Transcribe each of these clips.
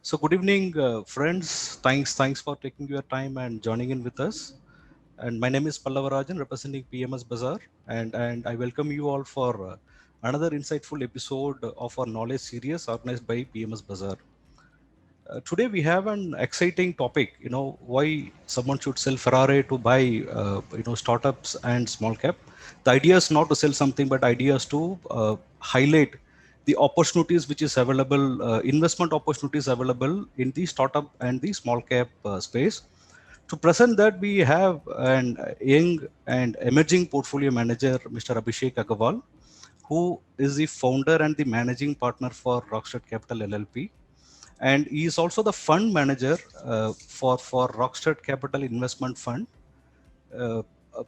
So good evening, friends. Thanks for taking your time and joining in with us. And my name is Pallavarajan, representing PMS Bazaar, and I welcome you all for another insightful episode of our knowledge series organized by PMS Bazaar. Today we have an exciting topic. Why someone should sell Ferrari to buy startups and small cap. The idea is not to sell something, but idea is to highlight the opportunities which is available, investment opportunities available in the startup and the small cap space. To present that, we have an young and emerging portfolio manager, Mr. Abhishek Agarwal, who is the founder and the managing partner for Rockstar Capital LLP, and he is also the fund manager for Rockstar Capital Investment Fund.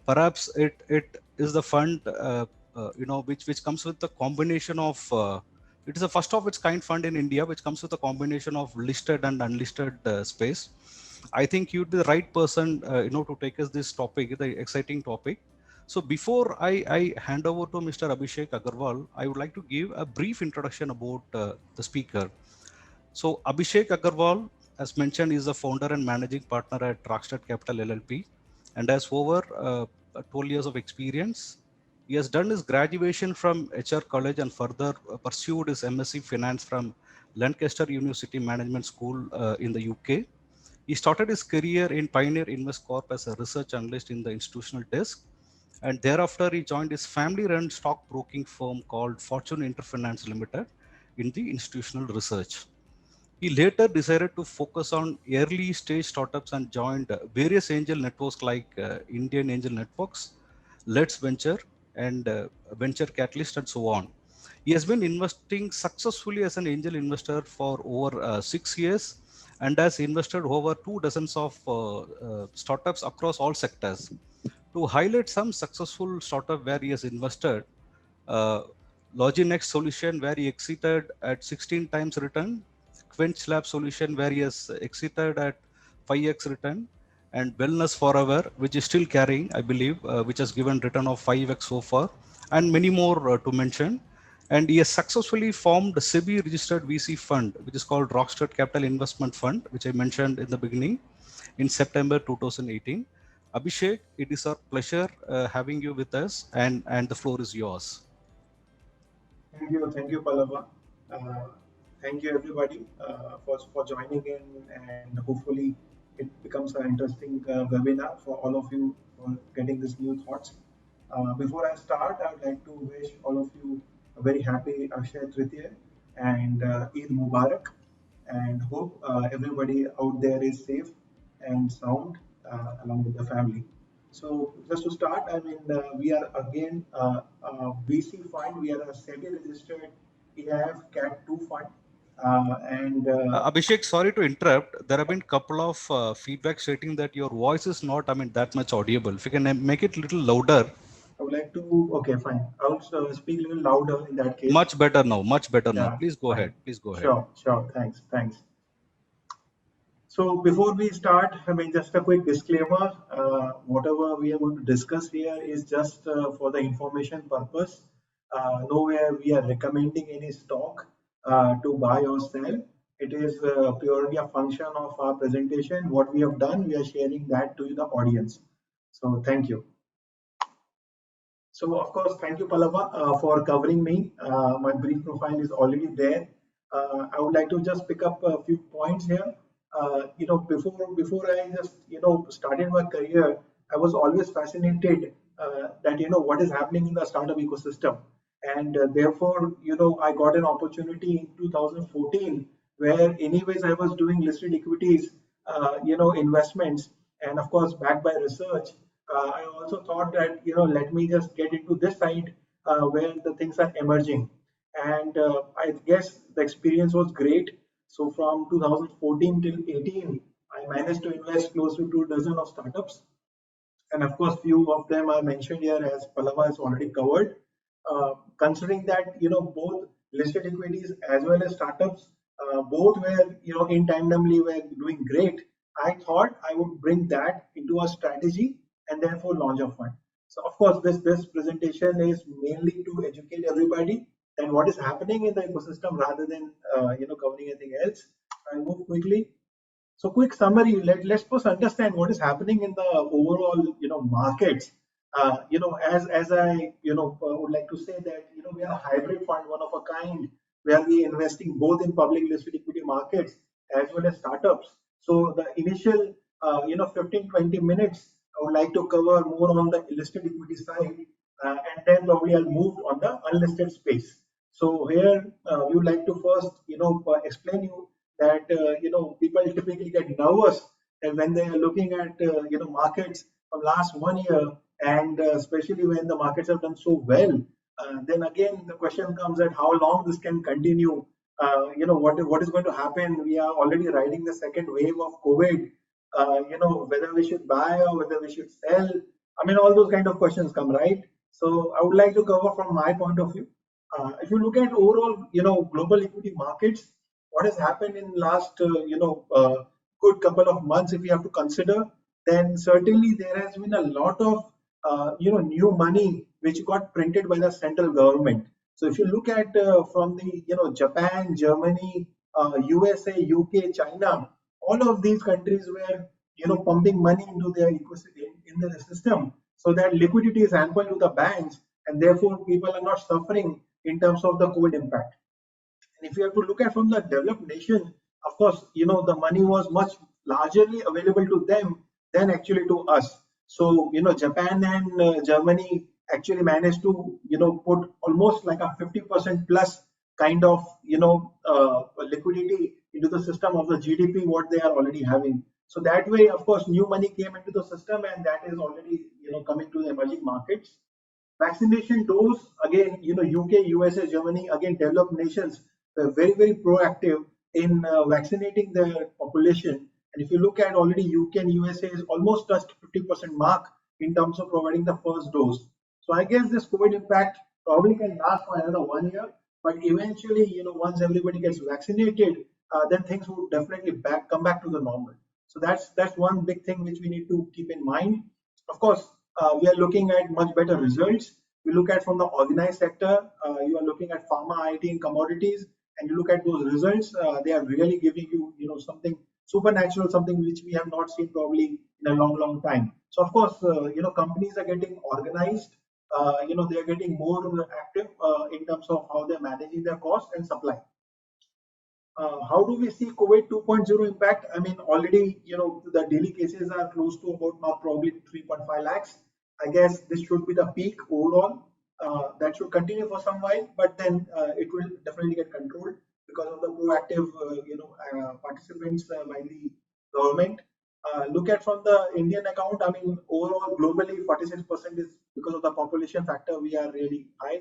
Perhaps it is the fund which comes with the combination of it is a first of its kind fund in India, which comes with a combination of listed and unlisted space. I think you'd be the right person to take us this topic, the exciting topic. So before I hand over to Mr. Abhishek Agarwal, I would like to give a brief introduction about the speaker. So Abhishek Agarwal, as mentioned, is the founder and managing partner at Rockstar Capital LLP, and has over 12 years of experience. He has done his graduation from HR College and further pursued his MSc Finance from Lancaster University Management School in the UK. He started his career in Pioneer Invest Corp as a research analyst in the institutional desk, and thereafter he joined his family-run stockbroking firm called Fortune Interfinance Limited in the institutional research. He later decided to focus on early stage startups and joined various angel networks like Indian Angel Networks, Let's Venture, and Venture Catalyst, and so on. He has been investing successfully as an angel investor for over 6 years and has invested over 2 dozens of startups across all sectors. To highlight some successful startup where he has invested, uh, Loginex solution where he exited at 16 times return, Quench Lab solution where he has exited at 5x return, and Wellness Forever, which is still carrying, I believe, which has given return of 5x so far, and many more to mention. And he has successfully formed a SEBI registered VC fund, which is called Rockstar Capital Investment Fund, which I mentioned in the beginning, in September 2018. Abhishek, it is our pleasure having you with us, and the floor is yours. Thank you, Palava. Uh, Thank you, everybody, for joining in, and hopefully it becomes an interesting webinar for all of you for getting these new thoughts. Before I start, I would like to wish all of you a very happy Akshaya Tritiya and Eid Mubarak, and hope everybody out there is safe and sound along with the family. So just to start, I mean, we are again VC fund. We are a SEBI registered. We have Cat 2 fund, and Abhishek, sorry to interrupt. There have been couple of feedback stating that your voice is not, I mean, that much audible. If you can make it a little louder. I would like to. Okay, fine. I'll speak a little louder in that case. Much better now. Much better now. Yeah, Please go fine. ahead. Please go ahead. Sure. Thanks. So before we start, I mean, just a quick disclaimer. Whatever we are going to discuss here is just for the information purpose. Nowhere we are recommending any stock to buy or sell. It is purely a function of our presentation. What we have done, we are sharing that to the audience. So thank you. So of course, thank you, Palava, for covering me. My brief profile is already there. I would like to just pick up a few points here. Before I just started my career, I was always fascinated that what is happening in the startup ecosystem, and therefore I got an opportunity in 2014 where anyways I was doing listed equities, investments, and of course backed by research. I also thought that let me just get into this side where the things are emerging, and I guess the experience was great. So from 2014 till 18, I managed to invest close to 2 dozen of startups, and of course few of them are mentioned here as Palava has already covered. Considering that both listed equities as well as startups, both were in tandemly were doing great, I thought I would bring that into a strategy and therefore launch a fund. So of course this presentation is mainly to educate everybody and what is happening in the ecosystem rather than covering anything else. I'll move quickly. So quick summary, let's first understand what is happening in the overall, markets. As I, would like to say that, we are a hybrid fund, one of a kind, where we investing both in public listed equity markets as well as startups. So the initial, 15, 20 minutes, I would like to cover more on the listed equity side, and then probably I'll move on the unlisted space. So here, we would like to first, explain you that people typically get nervous and when they are looking at markets from last 1 year, and especially when the markets have done so well, then again the question comes that how long this can continue. What is going to happen? We are already riding the second wave of COVID. Whether we should buy or whether we should sell. I mean, all those kind of questions come, right? So I would like to cover from my point of view. If you look at overall, global equity markets, what has happened in last good couple of months, if you have to consider, then certainly there has been a lot of new money which got printed by the central government. So if you look at from the Japan, Germany, USA, UK, China, all of these countries were pumping money into their ecosystem in the system, so that liquidity is ample to the banks, and therefore people are not suffering in terms of the COVID impact. And if you have to look at from the developed nation, of course, the money was much largely available to them than actually to us. So, Japan and Germany actually managed to, put almost like a 50% plus kind of, liquidity into the system of the GDP, what they are already having. So that way, of course, new money came into the system, and that is already, coming to the emerging markets. Vaccination dose, again, UK, USA, Germany, again, developed nations were very, very proactive in vaccinating their population. And if you look at already, UK and USA is almost touched 50% mark in terms of providing the first dose. So I guess this COVID impact probably can last for another 1 year, but eventually, once everybody gets vaccinated, then things will definitely come back to the normal. So that's one big thing which we need to keep in mind. Of course, we are looking at much better results. We look at from the organized sector, you are looking at pharma, IT, and commodities, and you look at those results. They are really giving you, something supernatural, something which we have not seen probably in a long, long time. So of course, companies are getting organized. They are getting more active in terms of how they're managing their cost and supply. How do we see COVID 2.0 impact? I mean, already, the daily cases are close to about now probably 3.5 lakhs. I guess this should be the peak overall. That should continue for some while, but then it will definitely get controlled because of the proactive, participants by the government. Look at from the Indian account. I mean, overall, globally, 46% is because of the population factor. We are really high,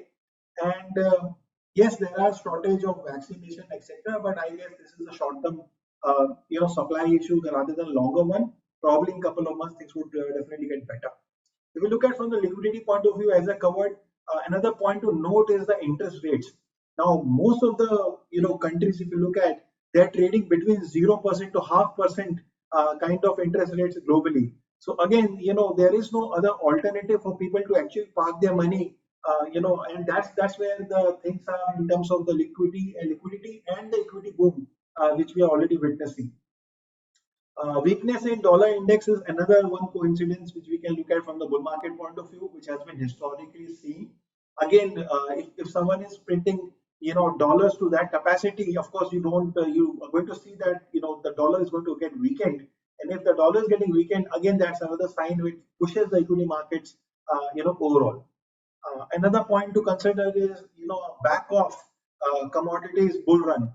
and yes, there are shortage of vaccination, etc. But I guess this is a short-term, supply issue rather than longer one. Probably in a couple of months, things would definitely get better. If we look at from the liquidity point of view, as I covered, another point to note is the interest rates. Now, most of the countries, if you look at, they're trading between 0% to 0.5% kind of interest rates globally. So again, there is no other alternative for people to actually park their money. And that's where the things are in terms of the liquidity and the equity boom, which we are already witnessing. Weakness in dollar index is another one coincidence which we can look at from the bull market point of view, which has been historically seen. Again, if someone is printing dollars to that capacity, of course you are going to see that the dollar is going to get weakened, and if the dollar is getting weakened, again that's another sign which pushes the equity markets overall. Another point to consider is back of commodities bull run,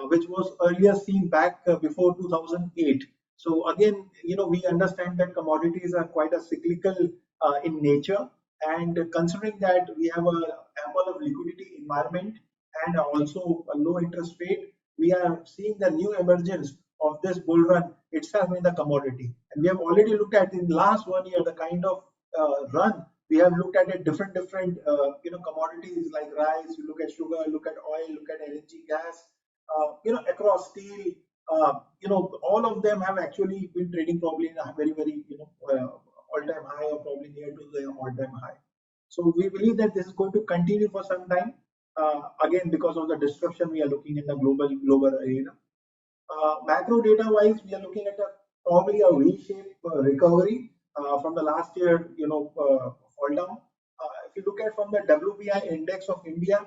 which was earlier seen back before 2008. So again, we understand that commodities are quite a cyclical in nature, and considering that we have a ample of liquidity environment and also a low interest rate, we are seeing the new emergence of this bull run itself in the commodity. And we have already looked at in the last 1 year the kind of run we have looked at it, different commodities like rice. You look at sugar, look at oil, look at LNG gas, across steel. All of them have actually been trading probably in a very, very all-time high or probably near to the all-time high. So we believe that this is going to continue for some time. Again, because of the disruption we are looking in the global arena. Macro data wise, we are looking at probably a V-shaped recovery from the last year, fall down. If you look at from the WPI index of India,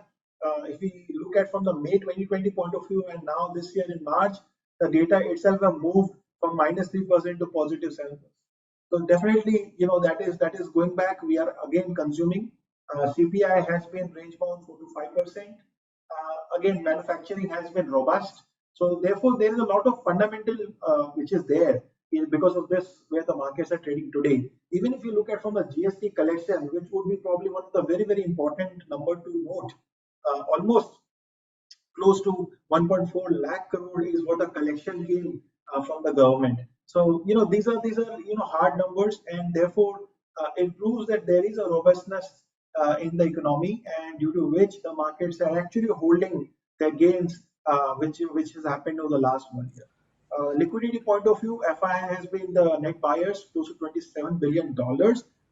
if we look at from the May 2020 point of view and now this year in March, the data itself have moved from -3% to +7%. So definitely, that is going back. We are again consuming. CPI has been range bound 4 to 5%. Again, manufacturing has been robust. So therefore, there is a lot of fundamental which is there because of this where the markets are trading today. Even if you look at from the GST collection, which would be probably one of the very important number to note, almost close to 1.4 lakh crore is what a collection came from the government. So these are hard numbers, and therefore it proves that there is a robustness in the economy, and due to which the markets are actually holding their gains, which has happened over the last 1 year. Liquidity point of view, FII has been the net buyers, close to $27 billion.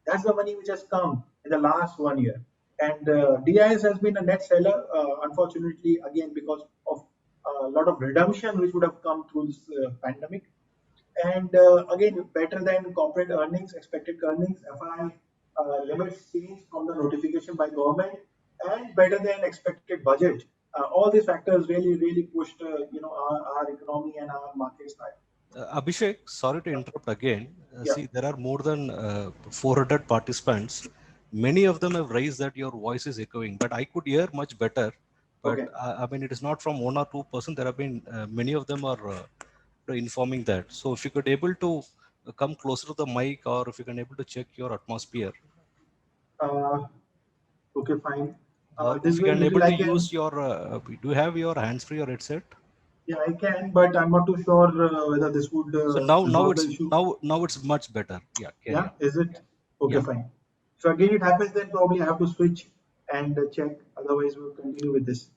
That's the money which has come in the last 1 year. And DIS has been a net seller, unfortunately, again, because of a lot of redemption which would have come through this pandemic. And again, better than corporate earnings, expected earnings, FI limits changed from the notification by government, and better than expected budget. All these factors really pushed our economy and our markets high. Abhishek, sorry to interrupt again. Yeah. See, there are more than 400 participants. Many of them have raised that your voice is echoing, but I could hear much better. But Okay. I mean, it is not from 1 or 2%. There have been many of them are informing that. So if you could able to come closer to the mic, or if you can able to check your atmosphere, Uh, okay, fine. or This if you way, can little able I to can. use your, do you have your hands free or headset? Yeah, I can, but I'm not too sure whether this would So now resolve the it's issue. now it's much better. Yeah, carry Yeah, on. is it? Okay, Yeah. fine. So again, it happens, then probably I have to switch and check. Otherwise, we'll continue with this.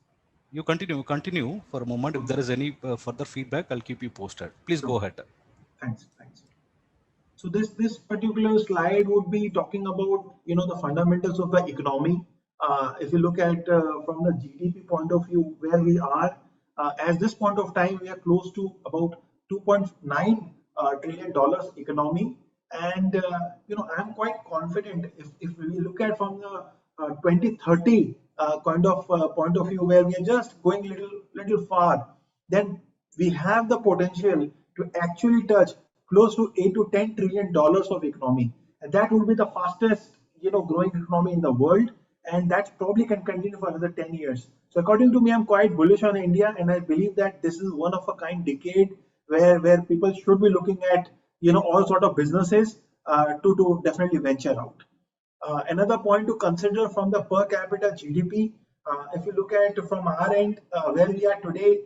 You continue for a moment. If Okay, there is any further feedback, I'll keep you posted. Please go sure. ahead. Thanks. So this particular slide would be talking about the fundamentals of the economy. If you look at from the GDP point of view, where we are at this point of time, we are close to about 2.9 trillion dollars economy, and I'm quite confident if we look at from the 2030 kind of point of view, where we are just going little far, then we have the potential to actually touch close to 8 to 10 trillion dollars of economy, and that would be the fastest growing economy in the world, and that probably can continue for another 10 years. So according to me, I'm quite bullish on India, and I believe that this is one of a kind decade where people should be looking at all sort of businesses to definitely venture out. Another point to consider from the per capita GDP, if you look at from our end, where we are today,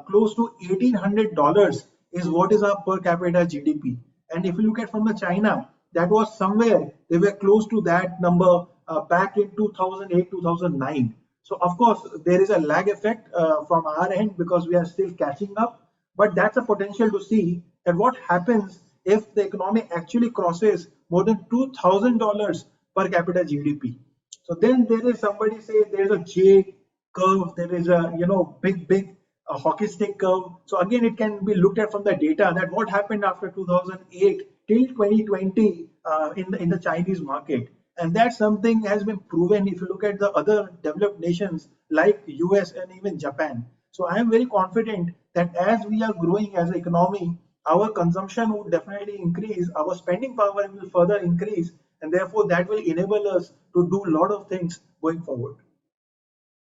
close to $1,800 is what is our per capita GDP. And if you look at from the China, that was somewhere they were close to that number back in 2008, 2009. So of course there is a lag effect from our end because we are still catching up. But that's a potential to see that what happens if the economy actually crosses more than $2,000 per capita GDP. So then there is somebody say there is a J curve, there is a big hockey stick curve. So again, it can be looked at from the data that what happened after 2008 till 2020 in the Chinese market, and that something has been proven if you look at the other developed nations like US and even Japan. So I am very confident that as we are growing as an economy, our consumption would definitely increase, our spending power will further increase, and therefore that will enable us to do a lot of things going forward.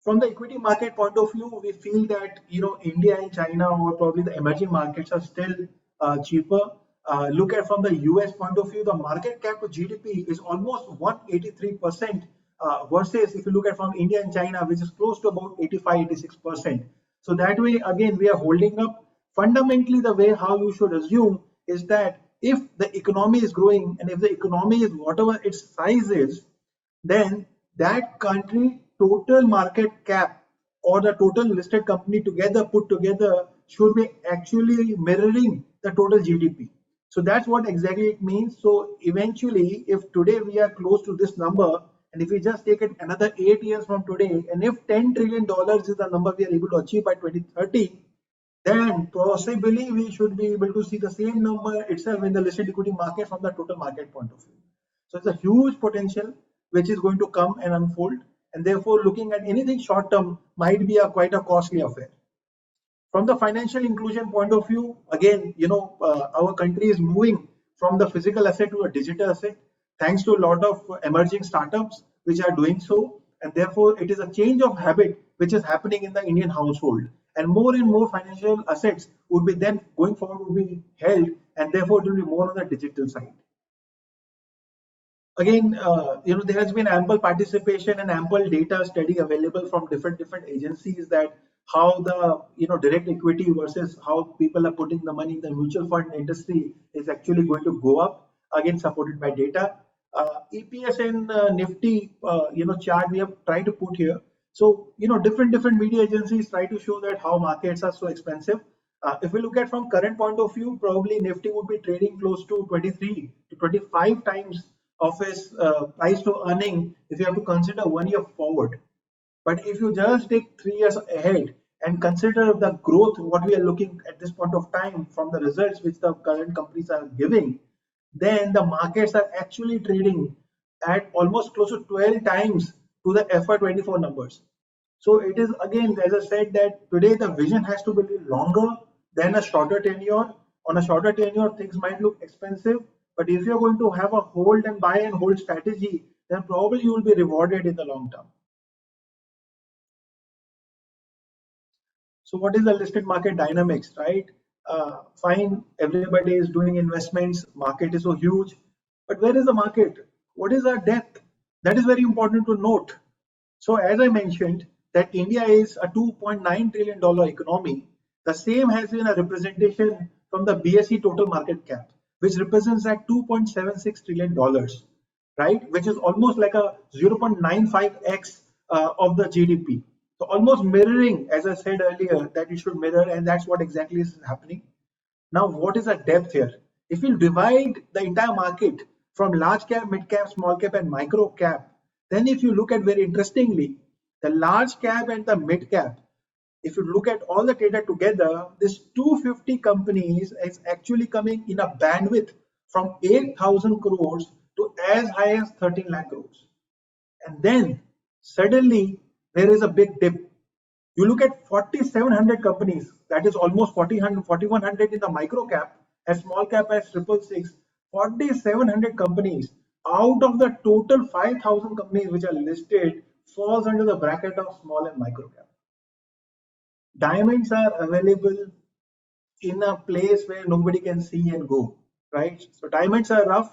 From the equity market point of view, we feel that India and China or probably the emerging markets are still cheaper. Look at from the US point of view, the market cap to GDP is almost 183%, versus if you look at from India and China, which is close to about 85-86%. So that way, again, we are holding up. Fundamentally, the way how you should assume is that if the economy is growing and if the economy is whatever its size is, then that country total market cap or the total listed company together put together should be actually mirroring the total GDP. So that's what exactly it means. So eventually, if today we are close to this number, and if we just take it another 8 years from today, and if $10 trillion is the number we are able to achieve by 2030, then possibly we should be able to see the same number itself in the listed equity market from the total market point of view. So it's a huge potential which is going to come and unfold, and therefore looking at anything short term might be quite a costly affair. From the financial inclusion point of view, again, our country is moving from the physical asset to a digital asset, thanks to a lot of emerging startups which are doing so, and therefore it is a change of habit which is happening in the Indian household, and more financial assets would be then going forward would be held, and therefore it will be more on the digital side. Again, there has been ample participation and ample data study available from different agencies that how the direct equity versus how people are putting the money in the mutual fund industry is actually going to go up, again supported by data. EPS and Nifty chart we have tried to put here. So different media agencies try to show that how markets are so expensive. If we look at from current point of view, probably Nifty would be trading close to 23 to 25 times of its price to earning if you have to consider 1 year forward. But if you just take 3 years ahead and consider the growth, what we are looking at this point of time from the results which the current companies are giving, then the markets are actually trading at almost close to 12 times to the FY24 numbers. So it is again, as I said, that today the vision has to be longer than a shorter tenure. On a shorter tenure, things might look expensive, but if you're going to have a hold and buy and hold strategy, then probably you will be rewarded in the long term. So what is the listed market dynamics, right? Fine, everybody is doing investments, market is so huge, but where is the market? What is our depth? That is very important to note. So as I mentioned, that India is a $2.9 trillion economy. The same has been a representation from the BSE total market cap, which represents at $2.76 trillion, right? Which is almost like a 0.95x of the GDP. So almost mirroring, as I said earlier, that it should mirror, and that's what exactly is happening. Now, what is the depth here? If you divide the entire market from large cap, mid cap, small cap, and micro cap, then if you look at very interestingly, the large cap and the mid cap, if you look at all the data together, this 250 companies is actually coming in a bandwidth from 8,000 crores to as high as 13 lakh crores. And then suddenly there is a big dip. You look at 4,700 companies, that is almost 4,100 in the micro cap, and small cap as 666, 4,700 companies out of the total 5,000 companies which are listed falls under the bracket of small and micro cap. Diamonds are available in a place where nobody can see and go, right? So diamonds are rough,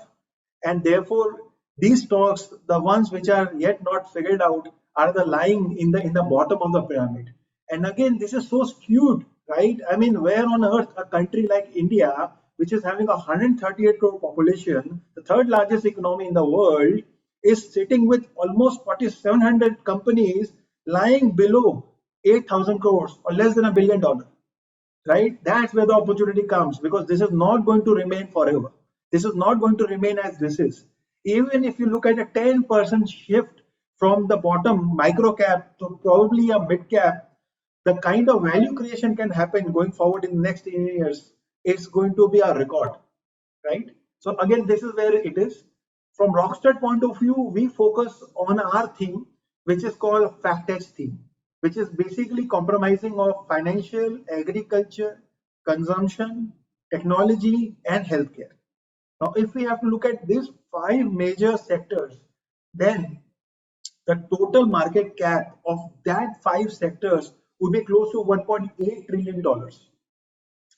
and therefore these stocks, the ones which are yet not figured out, are the lying in the bottom of the pyramid. And again, this is so skewed, right? I mean, where on earth a country like India, which is having a 138 crore population, the third largest economy in the world, is sitting with almost 4,700 companies lying below 8,000 crores or less than $1 billion, right? That's where the opportunity comes, because this is not going to remain forever. This is not going to remain as this is. Even if you look at a 10% shift from the bottom micro cap to probably a mid cap, the kind of value creation can happen going forward in the next 10 years. It's going to be a record, right? So again, this is where it is. From Rockstar point of view, we focus on our theme, which is called fact edge theme, which is basically compromising of financial, agriculture, consumption, technology, and healthcare. Now, if we have to look at these 5 major sectors, then the total market cap of that 5 sectors would be close to $1.8 trillion,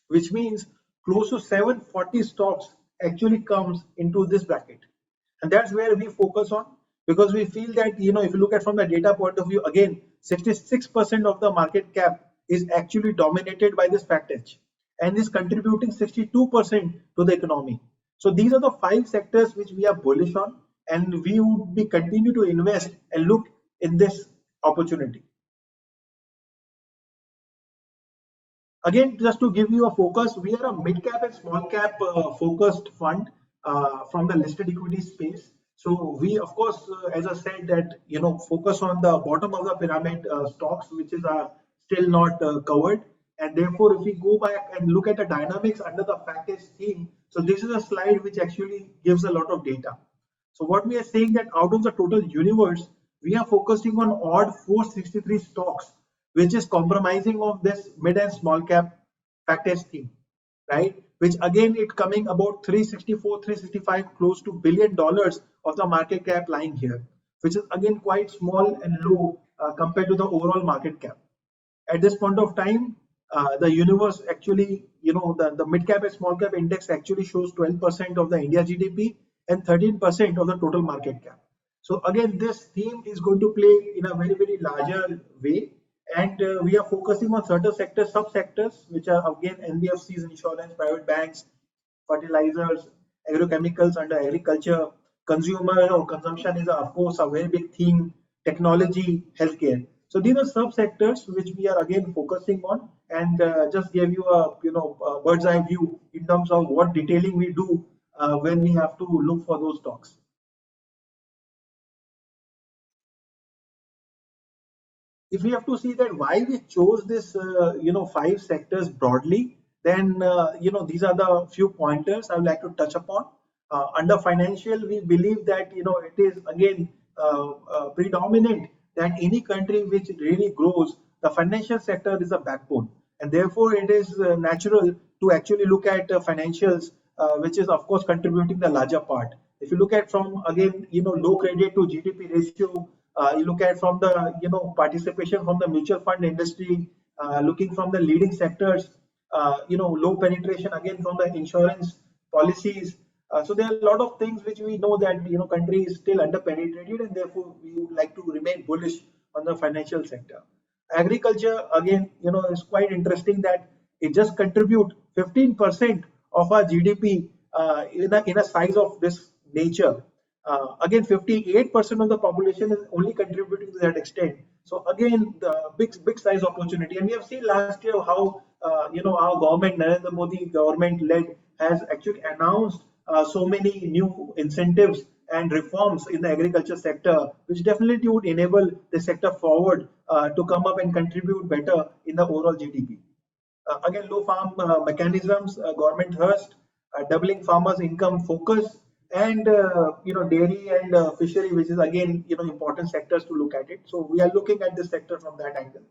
which means close to 740 stocks actually comes into this bracket. And that's where we focus on, because we feel that, if you look at from the data point of view, again, 66% of the market cap is actually dominated by this fact edge and is contributing 62% to the economy. So these are the 5 sectors which we are bullish on, and we would be continue to invest and look in this opportunity. Again, just to give you a focus, we are a mid cap and small cap focused fund from the listed equity space. So we, of course, as I said, that focus on the bottom of the pyramid stocks which is still not covered. And therefore, if we go back and look at the dynamics under the package theme, so this is a slide which actually gives a lot of data. So what we are saying that out of the total universe, we are focusing on odd 463 stocks, which is compromising of this mid and small cap package theme, right? Which again, it coming about 364, 365, close to $1 billion of the market cap lying here, which is again quite small and low compared to the overall market cap. At this point of time, the universe actually, the mid cap and small cap index actually shows 12% of the India GDP and 13% of the total market cap. So again, this theme is going to play in a very, very larger way. And we are focusing on certain sectors, sub-sectors, which are again NBFCs, insurance, private banks, fertilizers, agrochemicals under agriculture, consumer or consumption is of course a very big theme, technology, healthcare. So these are sub-sectors which we are again focusing on, and just give you a bird's eye view in terms of what detailing we do when we have to look for those stocks. If we have to see that why we chose this, 5 sectors broadly, then these are the few pointers I would like to touch upon. Under financial, we believe that it is again predominant that any country which really grows, the financial sector is a backbone, and therefore it is natural to actually look at financials, which is of course contributing the larger part. If you look at from again, low credit to GDP ratio, you look at from the participation from the mutual fund industry, looking from the leading sectors, low penetration again from the insurance policies. So there are a lot of things which we know that country is still under penetrated, and therefore we would like to remain bullish on the financial sector. Agriculture again, is quite interesting that it just contribute 15% of our GDP in a size of this nature. Again, 58% of the population is only contributing to that extent. So again, the big size opportunity, and we have seen last year how our government, Narendra Modi government led, has actually announced so many new incentives and reforms in the agriculture sector, which definitely would enable the sector forward to come up and contribute better in the overall GDP. Again, low farm mechanisms, government thrust, doubling farmers' income focus, and dairy and fishery, which is again important sectors to look at it. So we are looking at this sector from that angle.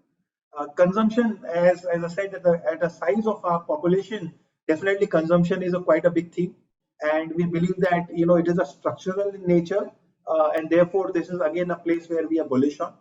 Consumption, as I said, at the size of our population, definitely consumption is quite a big theme, and we believe that it is a structural in nature, and therefore this is again a place where we are bullish on.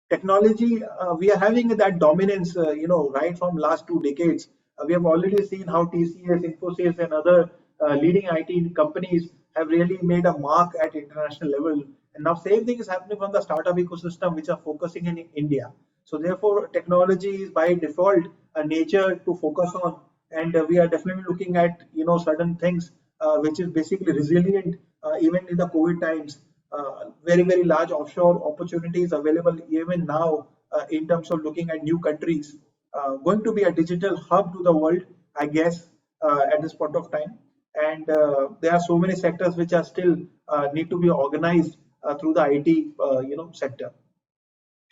Technology, we are having that dominance, right from last 2 decades. We have already seen how TCS, Infosys, and other leading IT companies have really made a mark at international level. And now same thing is happening from the startup ecosystem, which are focusing in India. So therefore, technology is by default a nature to focus on, and we are definitely looking at certain things which is basically resilient even in the COVID times. Very large offshore opportunities available even now in terms of looking at new countries. Going to be a digital hub to the world, I guess, at this point of time. And there are so many sectors which are still need to be organized through the IT, sector.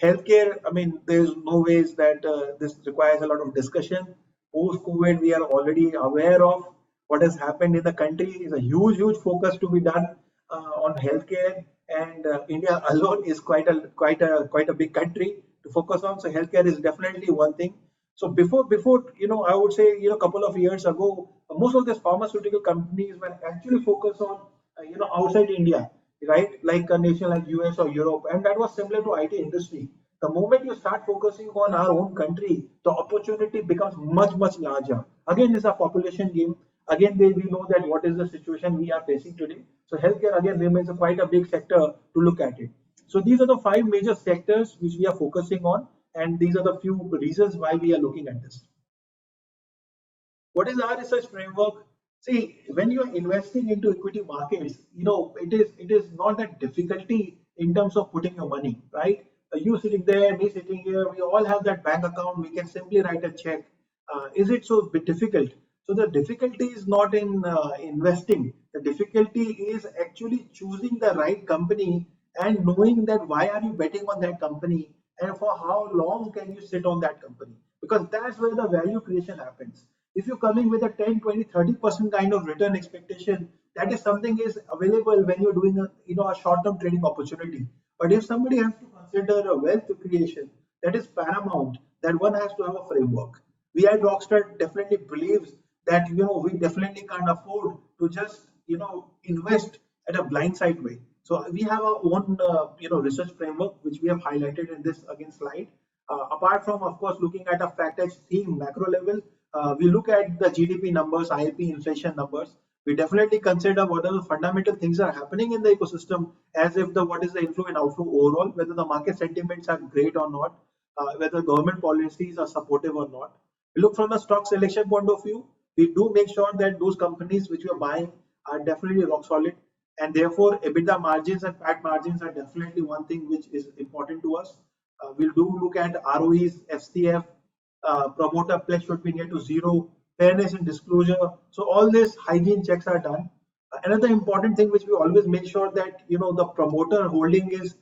Healthcare, I mean, there's no ways that this requires a lot of discussion. Post-COVID, we are already aware of what has happened in the country. Is a huge focus to be done on healthcare, and India alone is quite a big country to focus on. So healthcare is definitely one thing. So before I would say a couple of years ago, most of these pharmaceutical companies were actually focused on outside India, right? Like a nation like US or Europe, and that was similar to IT industry. The moment you start focusing on our own country, the opportunity becomes much larger. Again, it's a population game. Again, we know that what is the situation we are facing today. So healthcare again remains quite a big sector to look at it. So these are the 5 major sectors which we are focusing on, and these are the few reasons why we are looking at this. What is our research framework? See, when you are investing into equity markets, it is not that difficulty in terms of putting your money, right? You sitting there, me sitting here, we all have that bank account. We can simply write a check. Is it so bit difficult? So the difficulty is not in investing. The difficulty is actually choosing the right company and knowing that why are you betting on that company and for how long can you sit on that company. because that's where the value creation happens. If you're coming with a 10, 20, 30% kind of return expectation, that is something is available when you're doing a short-term trading opportunity. But if somebody has to consider a wealth creation, that is paramount, that one has to have a framework. We at Rockstar definitely believes that we definitely can't afford to just invest at a blindside way. So we have our own research framework which we have highlighted in this again slide. Apart from of course looking at a fact edge theme macro level, we look at the GDP numbers, IIP inflation numbers. We definitely consider what are the fundamental things are happening in the ecosystem, as if the what is the inflow and outflow overall, whether the market sentiments are great or not, whether government policies are supportive or not. We look from the stock selection point of view. We do make sure that those companies which we are buying are definitely rock solid, and therefore EBITDA margins and PAT margins are definitely one thing which is important to us. We'll do look at ROEs, FCF, promoter pledge should be near to zero, fairness in disclosure. So all these hygiene checks are done. Another important thing which we always make sure that the promoter holding is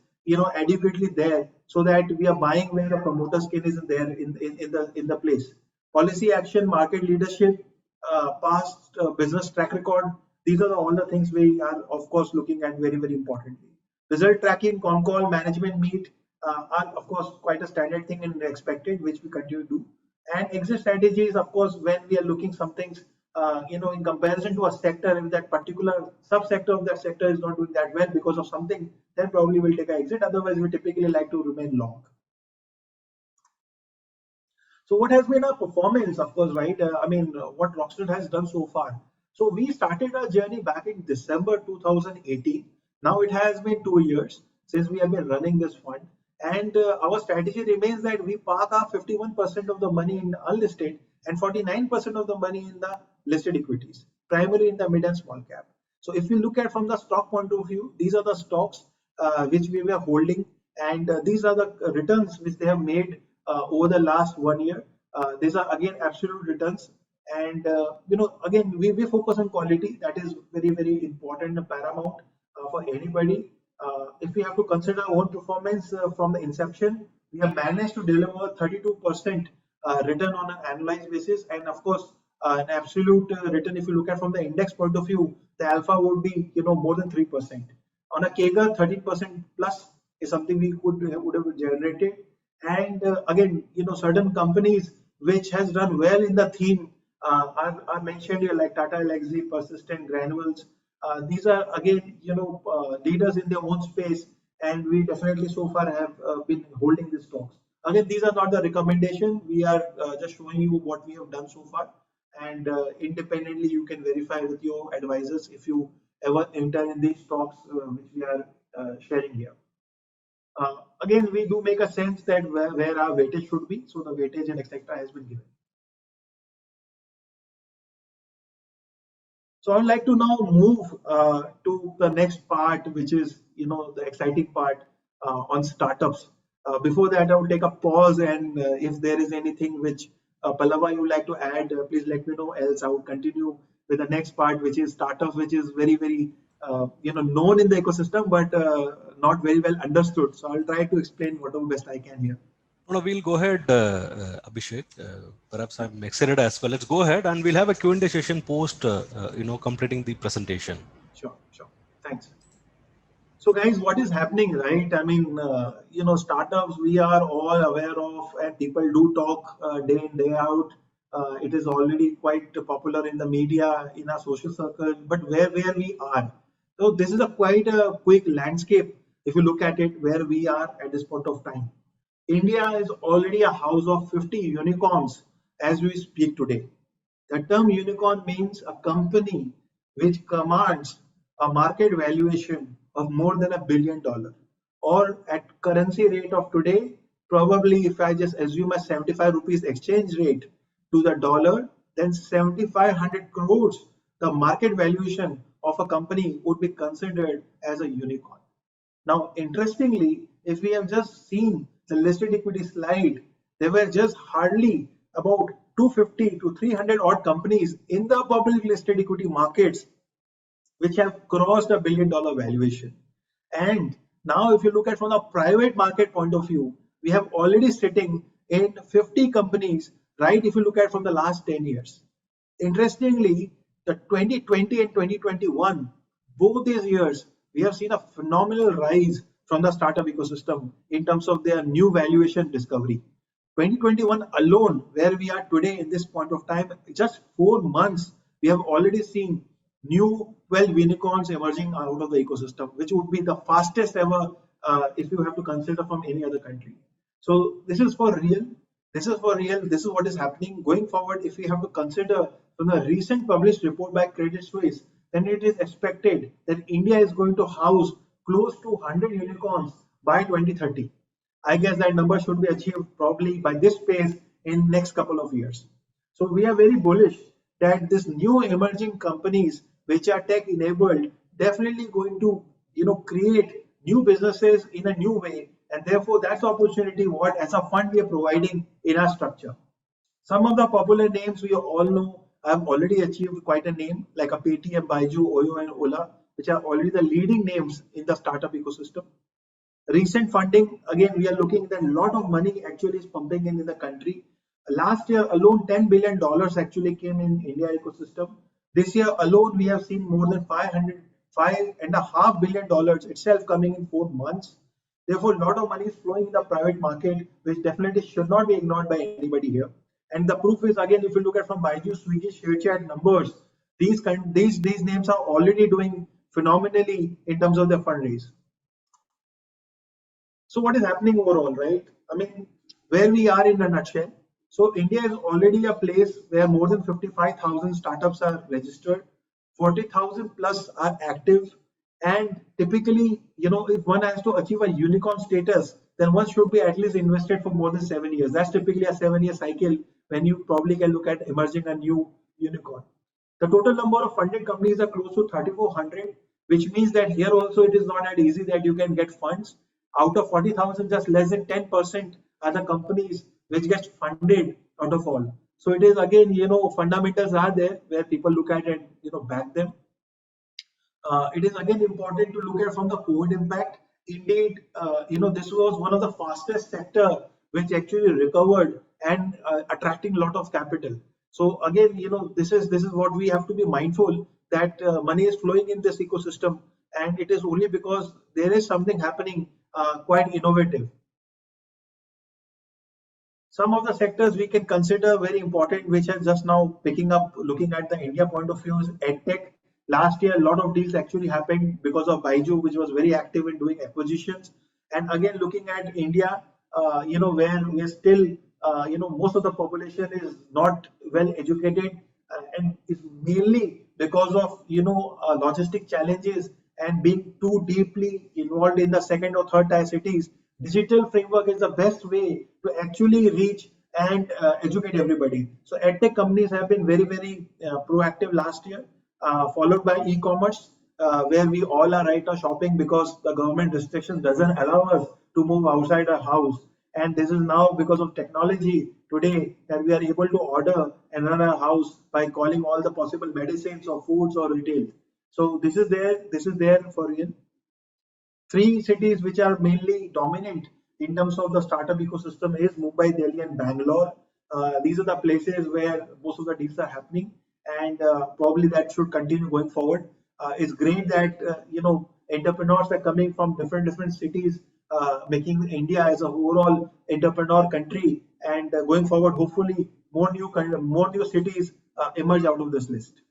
adequately there, so that we are buying where the promoter skin is there in the place. Policy action, market leadership, past business track record. These are all the things we are of course looking at very importantly. Result tracking, con call, management meet are of course quite a standard thing and expected, which we continue to do. And exit strategies, of course, when we are looking some things, in comparison to a sector, if that particular subsector of that sector is not doing that well because of something, then probably we'll take an exit. Otherwise, we typically like to remain long. So what has been our performance, of course, right? What Rockstar has done so far. So we started our journey back in December 2018. Now it has been 2 years since we have been running this fund. And our strategy remains that we park our 51% of the money in unlisted and 49% of the money in the listed equities, primarily in the mid and small cap. So if we look at from the stock point of view, these are the stocks which we were holding, and these are the returns which they have made over the last 1 year. These are again absolute returns, and again we focus on quality. That is very important and paramount for anybody. If we have to consider our own performance from the inception, we have managed to deliver 32% return on an annualized basis, and of course an absolute return. If you look at from the index point of view, the alpha would be more than 3%. On a CAGR, 13% plus is something we would have generated. And again, certain companies which has done well in the theme are mentioned here, like Tata Elxsi, Persistent, Granules. These are again leaders in their own space, and we definitely so far have been holding these stocks. Again, these are not the recommendation. We are just showing you what we have done so far, and independently you can verify with your advisors if you ever enter in these stocks which we are sharing here. Again, we do make a sense that where our weightage should be, so the weightage and etc. has been given. So I'd like to now move to the next part, which is the exciting part on startups. Before that, I will take a pause, and if there is anything which Pallava you would like to add, please let me know. Else, I will continue with the next part, which is startups, which is very known in the ecosystem, but not very well understood. So I'll try to explain whatever best I can here. No, we'll go ahead, Abhishek. Perhaps I'm excited as well. Let's go ahead, and we'll have a Q&A session post, completing the presentation. Sure. Thanks. So guys, what is happening, right? Startups we are all aware of, and people do talk day in, day out. It is already quite popular in the media, in our social circle, but where we are. So this is quite a quick landscape if you look at it, where we are at this point of time. India is already a house of 50 unicorns as we speak today. The term unicorn means a company which commands a market valuation of more than $1 billion, or at currency rate of today, probably if I just assume a 75 rupees exchange rate to the dollar, then 7,500 crores, the market valuation of a company would be considered as a unicorn. Now, interestingly, if we have just seen the listed equity slide, there were just hardly about 250 to 300 odd companies in the public listed equity markets which have crossed $1 billion valuation. And now if you look at from the private market point of view, we have already sitting in 50 companies, right? If you look at from the last 10 years. Interestingly, the 2020 and 2021, both these years, we have seen a phenomenal rise from the startup ecosystem in terms of their new valuation discovery. 2021 alone, where we are today in this point of time, just 4 months, we have already seen new 12 unicorns emerging out of the ecosystem, which would be the fastest ever if you have to consider from any other country. So this is for real. This is for real. This is what is happening going forward. If we have to consider from the recent published report by Credit Suisse, then it is expected that India is going to house close to 100 unicorns by 2030. I guess that number should be achieved probably by this pace in next couple of years. So we are very bullish that this new emerging companies which are tech enabled definitely going to create new businesses in a new way, and therefore that's the opportunity what as a fund we are providing in our structure. Some of the popular names we all know have already achieved quite a name, like a Paytm, Baiju, Oyo, and Ola, which are already the leading names in the startup ecosystem. Recent funding, again, we are looking that a lot of money actually is pumping in the country. Last year alone, $10 billion actually came in India ecosystem. This year alone, we have seen more than $5.5 billion itself coming in 4 months. Therefore, a lot of money is flowing in the private market, which definitely should not be ignored by anybody here. And the proof is, again, if you look at from Baiju, Swiggy, ShareChat numbers, these names are already doing phenomenally in terms of their fundraise. So what is happening overall, right? I mean, where we are in a nutshell. So India is already a place where more than 55,000 startups are registered, 40,000 plus are active, and typically, if one has to achieve a unicorn status, then one should be at least invested for more than 7 years. That's typically a 7-year cycle when you probably can look at emerging a new unicorn. The total number of funded companies are close to 3,400, which means that here also it is not that easy that you can get funds. Out of 40,000, just less than 10% are the companies which get funded out of all. So it is again, fundamentals are there where people look at and back them. It is again important to look at from the COVID impact. Indeed, this was one of the fastest sector which actually recovered and attracting a lot of capital. So again, this is what we have to be mindful that money is flowing in this ecosystem, and it is only because there is something happening quite innovative. Some of the sectors we can consider very important, which are just now picking up, looking at the India point of view, is EdTech. Last year, a lot of deals actually happened because of Baiju, which was very active in doing acquisitions. And again, looking at India, where we are still, most of the population is not well educated, and it's mainly because of, logistic challenges and being too deeply involved in the second or third tier cities. Digital framework is the best way to actually reach and educate everybody. So edtech companies have been very, very proactive last year, followed by e-commerce, where we all are right now shopping because the government restrictions doesn't allow us to move outside our house. And this is now because of technology today that we are able to order and run our house by calling all the possible medicines or foods or retail. So this is there for real. 3 cities which are mainly dominant in terms of the startup ecosystem is Mumbai, Delhi, and Bangalore. These are the places where most of the deals are happening, and probably that should continue going forward. It's great that entrepreneurs are coming from different cities, making India as a overall entrepreneur country, and going forward, hopefully more new cities emerge out of this list.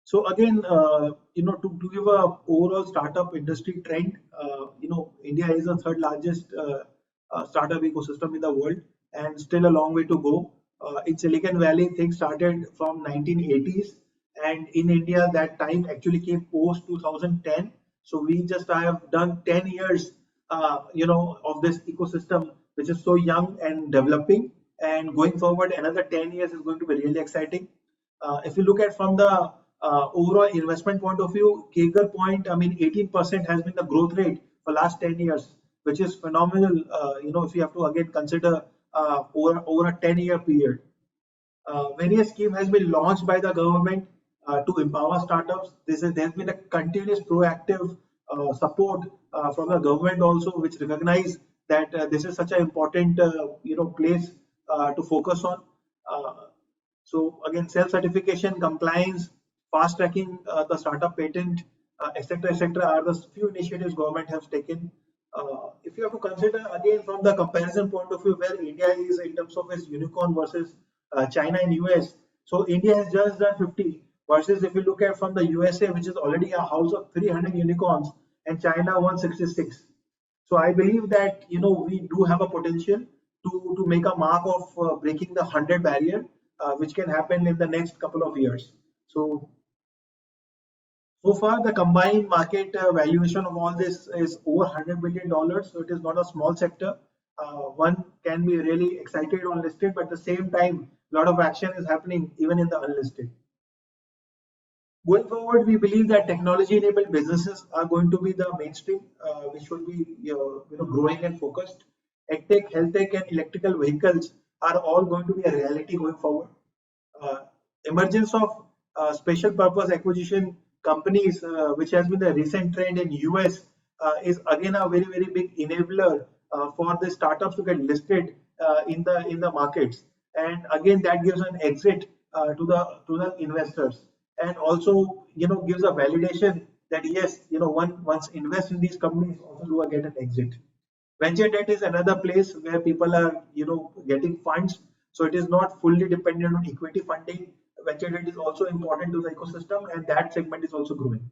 So again, to give a overall startup industry trend, India is the third largest startup ecosystem in the world, and still a long way to go. In Silicon Valley, things started from 1980s, and in India, that time actually came post 2010. So we just have done 10 years, of this ecosystem, which is so young and developing. And going forward, another 10 years is going to be really exciting. If you look at from the overall investment point of view, CAGR point, 18% has been the growth rate for last 10 years, which is phenomenal. If you have to again consider over a 10-year period. Various scheme has been launched by the government to empower startups. There's been a continuous proactive support from the government also, which recognize that this is such an important place to focus on. Uh, so again, self-certification, compliance, fast tracking the startup patent, etc., are the few initiatives government has taken. If you have to consider again from the comparison point of view where India is in terms of its unicorn versus China and US, so India has just done 50 versus if you look at from the USA, which is already a house of 300 unicorns, and China 166. So I believe that we do have a potential to make a mark of breaking the 100 barrier, which can happen in the next couple of years. So far, the combined market valuation of all this is over $100 billion. So it is not a small sector. One can be really excited on listed, but at the same time, a lot of action is happening even in the unlisted. Going forward, we believe that technology-enabled businesses are going to be the mainstream, which should be growing and focused. EdTech, health tech, and electrical vehicles are all going to be a reality going forward. Uh, Emergence of special purpose acquisition companies, which has been the recent trend in US, is again a very big enabler for the startups to get listed in the markets, and again that gives an exit to the investors, and also gives a validation that yes, once invest in these companies also do get an exit. Venture debt is another place where people are getting funds, so it is not fully dependent on equity funding. Venture debt is also important to the ecosystem, and that segment is also growing.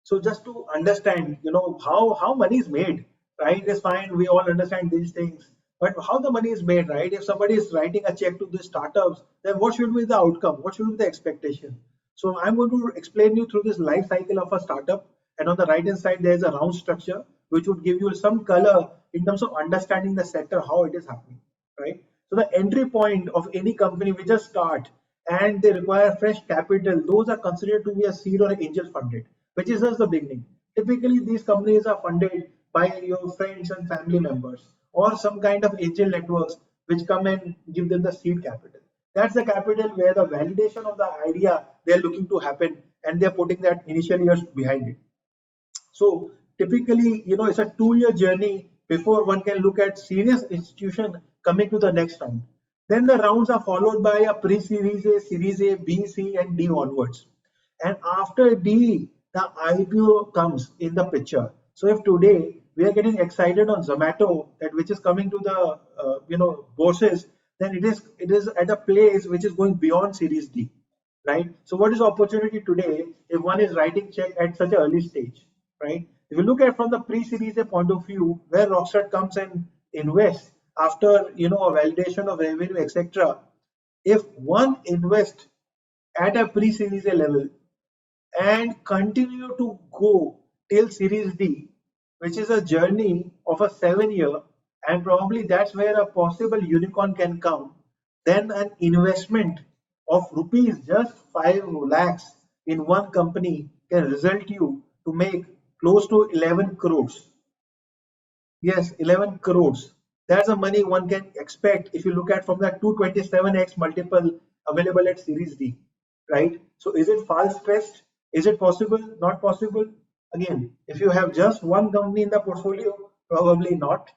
So just to understand how money is made, right? It's fine, we all understand these things, but how the money is made, right? If somebody is writing a check to these startups, then what should be the outcome, what should be the expectation? So I'm going to explain you through this life cycle of a startup, and on the right hand side there's a round structure which would give you some color in terms of understanding the sector, how it is happening, right? So the entry point of any company which just start and they require fresh capital, those are considered to be a seed or angel funded, which is just the beginning. Typically, these companies are funded by your friends and family members or some kind of angel networks which come and give them the seed capital. That's the capital where the validation of the idea they're looking to happen, and they're putting that initial years behind it. So typically, it's a 2-year journey before one can look at serious institution coming to the next round. Then the rounds are followed by a pre-series A, series A, B, C, and D onwards. And after D, the IPO comes in the picture. So if today we are getting excited on Zomato, that which is coming to the bourses, then it is at a place which is going beyond series D, right? So what is the opportunity today if one is writing check at such an early stage, right? If you look at from the pre-series A point of view, where Rockstar comes and invests after a validation of revenue, etc. If one invests at a pre-series A level and continue to go till series D, which is a journey of a 7 year, and probably that's where a possible unicorn can come, then an investment of rupees just 5 lakhs in one company can result you to make close to 11 crores. Yes, 11 crores. That's the money one can expect if you look at from that 227x multiple available at Series D, right? So is it far stretched? Is it possible? Not possible. Again, if you have just one company in the portfolio, probably not.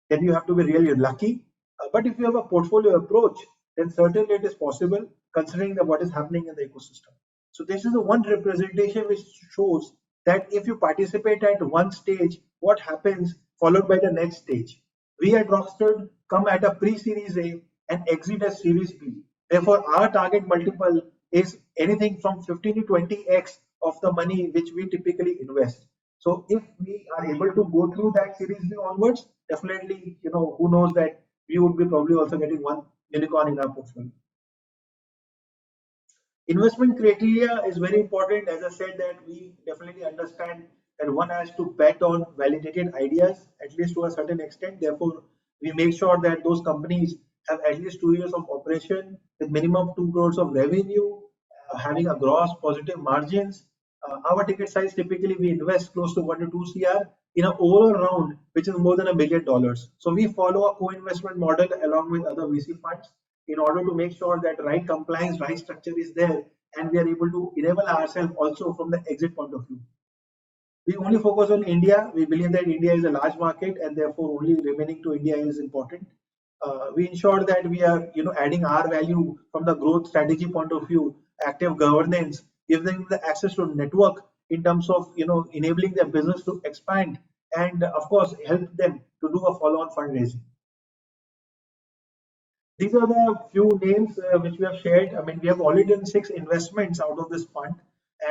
Then you have to be really lucky. But if you have a portfolio approach, then certainly it is possible considering what is happening in the ecosystem. So this is the one representation which shows that if you participate at one stage, what happens followed by the next stage. We at Rockstar come at a pre-series A and exit at series B. Therefore, our target multiple is anything from 15 to 20x of the money which we typically invest. So if we are able to go through that series B onwards, definitely, who knows that we would be probably also getting one unicorn in our portfolio. Investment criteria is very important. As I said, that we definitely understand that one has to bet on validated ideas at least to a certain extent. Therefore, we make sure that those companies have at least 2 years of operation with minimum 2 crores of revenue, having a gross positive margins. Our ticket size typically we invest close to 1 to 2 CR in an overall round, which is more than $1 million. So we follow a co-investment model along with other VC funds in order to make sure that right compliance, right structure is there, and we are able to enable ourselves also from the exit point of view. We only focus on India. We believe that India is a large market, and therefore only remaining to India is important. We ensure that we are, adding our value from the growth strategy point of view, active governance, give them the access to network in terms of, enabling their business to expand, and of course help them to do a follow-on fundraising. These are the few names which we have shared. I mean, we have already done 6 investments out of this fund,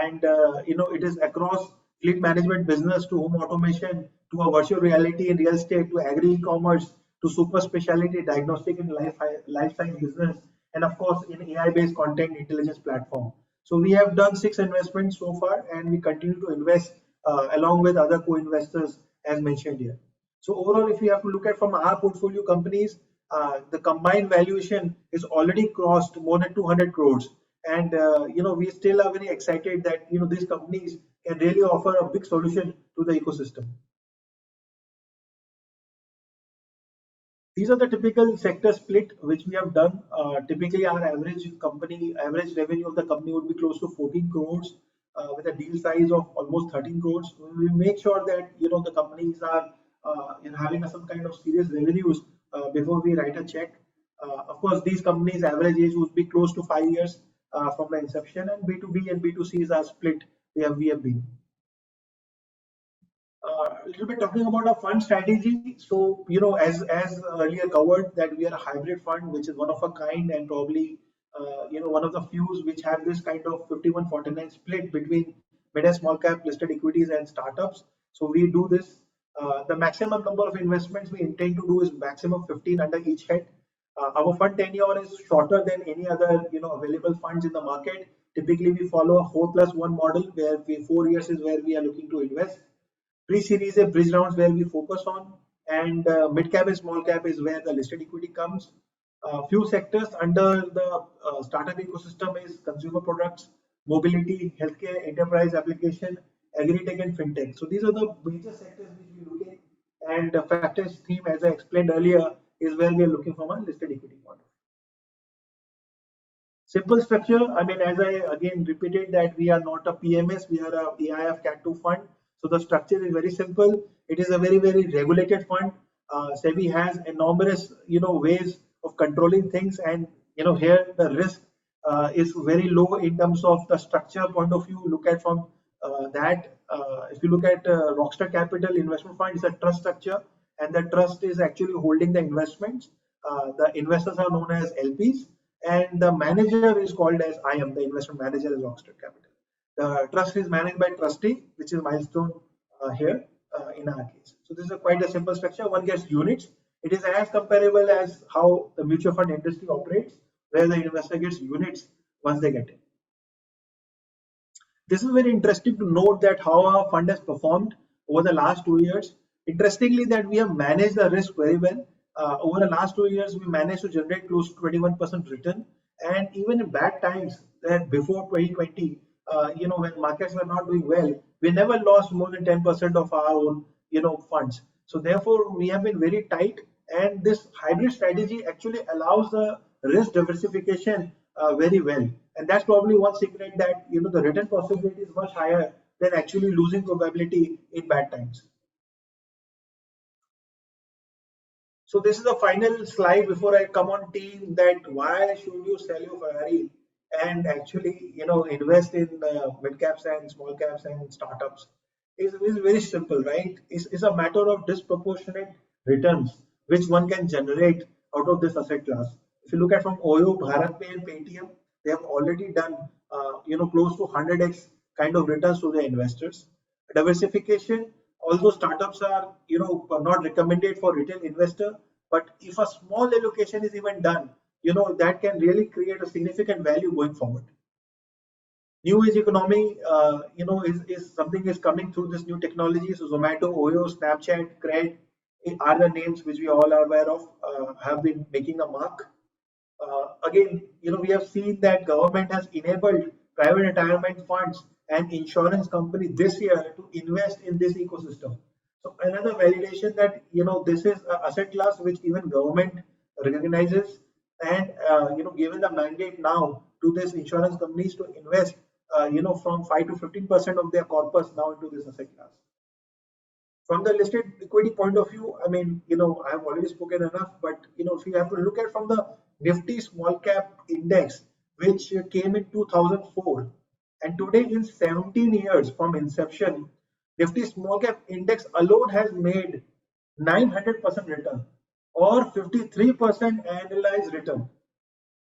and it is across fleet management business to home automation to a virtual reality in real estate to agri e-commerce to super specialty diagnostic and life science business, and of course in AI-based content intelligence platform. So we have done 6 investments so far, and we continue to invest along with other co-investors as mentioned here. So overall, if we have to look at from our portfolio companies, the combined valuation is already crossed more than 200 crores, and we still are very excited that these companies can really offer a big solution to the ecosystem. These are the typical sector split which we have done. Typically, our average revenue of the company would be close to 14 crores with a deal size of almost 13 crores. We make sure that the companies are having some kind of serious revenues before we write a check. Of course, these companies' average age would be close to 5 years from the inception, and B2B and B2Cs are split. We have been. A little bit talking about our fund strategy. So, as earlier covered, that we are a hybrid fund, which is one of a kind, and probably one of the few which have this kind of 51-49 split between mid and small cap listed equities and startups. So we do this. The maximum number of investments we intend to do is maximum 15 under each head. Our fund tenure is shorter than any other available funds in the market. Typically, we follow a 4+1 model where 4 years is where we are looking to invest. Pre-series and bridge rounds where we focus on, and mid cap and small cap is where the listed equity comes. Few sectors under the startup ecosystem is consumer products, mobility, healthcare, enterprise application, agri-tech and fintech. So these are the major sectors which we look at, and the factors theme, as I explained earlier, is where we are looking for a listed equity model. Simple structure. I mean, as I again repeated that we are not a PMS, we are a AIF Cat 2 fund. So the structure is very simple. It is a very regulated fund. SEBI has enormous ways of controlling things, and here the risk is very low in terms of the structure point of view. Look at from that. If you look at Rockstar Capital Investment Fund, is a trust structure, and the trust is actually holding the investments. The investors are known as LPs, and the manager is called as IM. The investment manager is Rockstar Capital. The trust is managed by trustee, which is Milestone here in our case. So this is quite a simple structure. One gets units. It is as comparable as how the mutual fund industry operates, where the investor gets units once they get in. This is very interesting to note that how our fund has performed over the last 2 years. Interestingly, that we have managed the risk very well. Over the last 2 years, we managed to generate close to 21% return, and even in bad times, that before 2020. When markets were not doing well, we never lost more than 10% of our own, funds. So therefore, we have been very tight, and this hybrid strategy actually allows the risk diversification very well. And that's probably one secret that, the return possibility is much higher than actually losing probability in bad times. So this is the final slide before I come on team, that why should you sell your Ferrari and actually invest in mid caps and small caps and startups. Is very simple, right? It's a matter of disproportionate returns which one can generate out of this asset class. If you look at from Oyo, BharatPe and Paytm, they have already done close to 100x kind of returns to their investors. Diversification, although startups are not recommended for retail investor, but if a small allocation is even done, that can really create a significant value going forward. New age economy, is something is coming through this new technology. So Zomato, Oyo, Snapchat, Cred are the names which we all are aware of, have been making a mark. Again, we have seen that government has enabled private retirement funds and insurance company this year to invest in this ecosystem. So another validation that this is an asset class which even government recognizes, and given the mandate now to these insurance companies to invest from 5 to 15% of their corpus now into this asset class. From the listed equity point of view, I mean, I have already spoken enough, but if you have to look at from the Nifty small cap index, which came in 2004, and today in 17 years from inception, Nifty small cap index alone has made 900% return or 53% annualized return.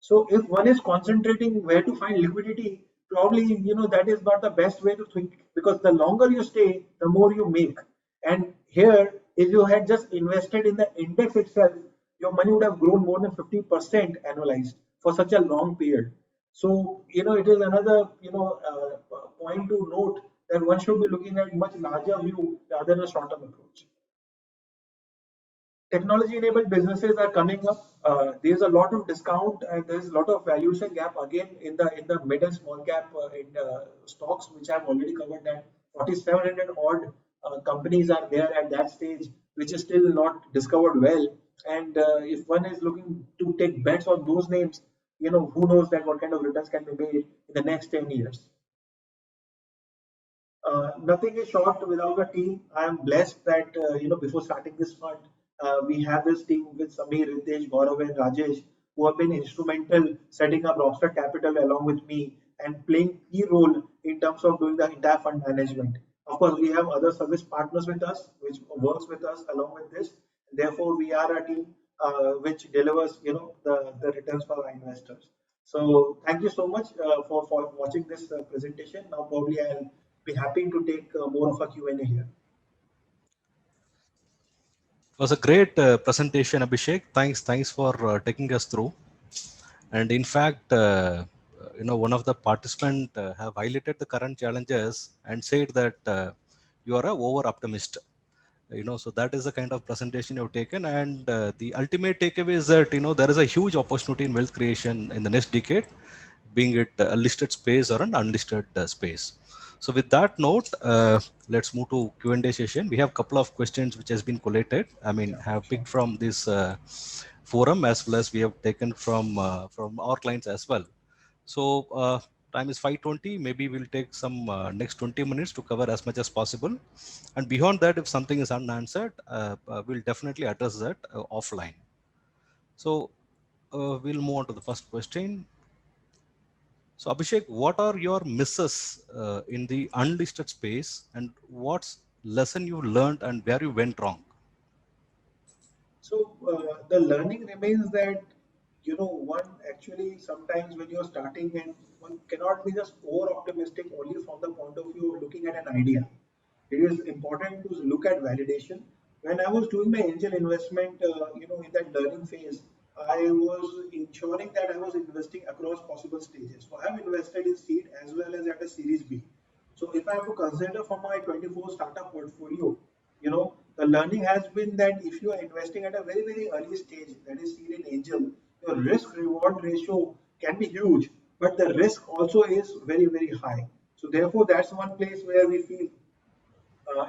So if one is concentrating where to find liquidity, probably that is not the best way to think, because the longer you stay, the more you make. And here, if you had just invested in the index itself, your money would have grown more than 50% annualized for such a long period. So it is another point to note that one should be looking at much larger view rather than a short-term approach. Technology enabled businesses are coming up. There's a lot of discount and there's a lot of valuation gap again in the mid and small cap in stocks, which I've already covered, that 4700 odd companies are there at that stage, which is still not discovered well. And if one is looking to take bets on those names, who knows that what kind of returns can be made in the next 10 years. Nothing is short without a team. I am blessed that before starting this fund, we have this team with Samir, Ritesh, Gaurav, and Rajesh, who have been instrumental setting up Rockstar Capital along with me and playing key role in terms of doing the entire fund management. Of course, we have other service partners with us, which works with us along with this. Therefore, we are a team which delivers the returns for our investors. So thank you so much for watching this presentation. Now probably I'll be happy to take more of a Q&A here. It was a great presentation, Abhishek. Thanks for taking us through. And in fact, one of the participants have highlighted the current challenges and said that you are a over optimist. So that is the kind of presentation you've taken, and the ultimate takeaway is that there is a huge opportunity in wealth creation in the next decade, being it a listed space or an unlisted space. So with that note, let's move to Q&A session. We have a couple of questions which has been collated. Have picked from this forum, as well as we have taken from our clients as well. So time is 5:20. Maybe we'll take some next 20 minutes to cover as much as possible. And beyond that, if something is unanswered, we'll definitely address that offline. So we'll move on to the first question. So Abhishek, what are your misses in the unlisted space, and what's lesson you learned and where you went wrong? So the learning remains that one actually sometimes when you're starting, and one cannot be just over optimistic only from the point of view of looking at an idea. It is important to look at validation. When I was doing my angel investment, in that learning phase, I was ensuring that I was investing across possible stages. So I have invested in seed as well as at a Series B. So if I have to consider for my 24 startup portfolio, the learning has been that if you are investing at a very, very early stage, that is seed and angel, your risk reward ratio can be huge, but the risk also is very, very high. So therefore, that's one place where we feel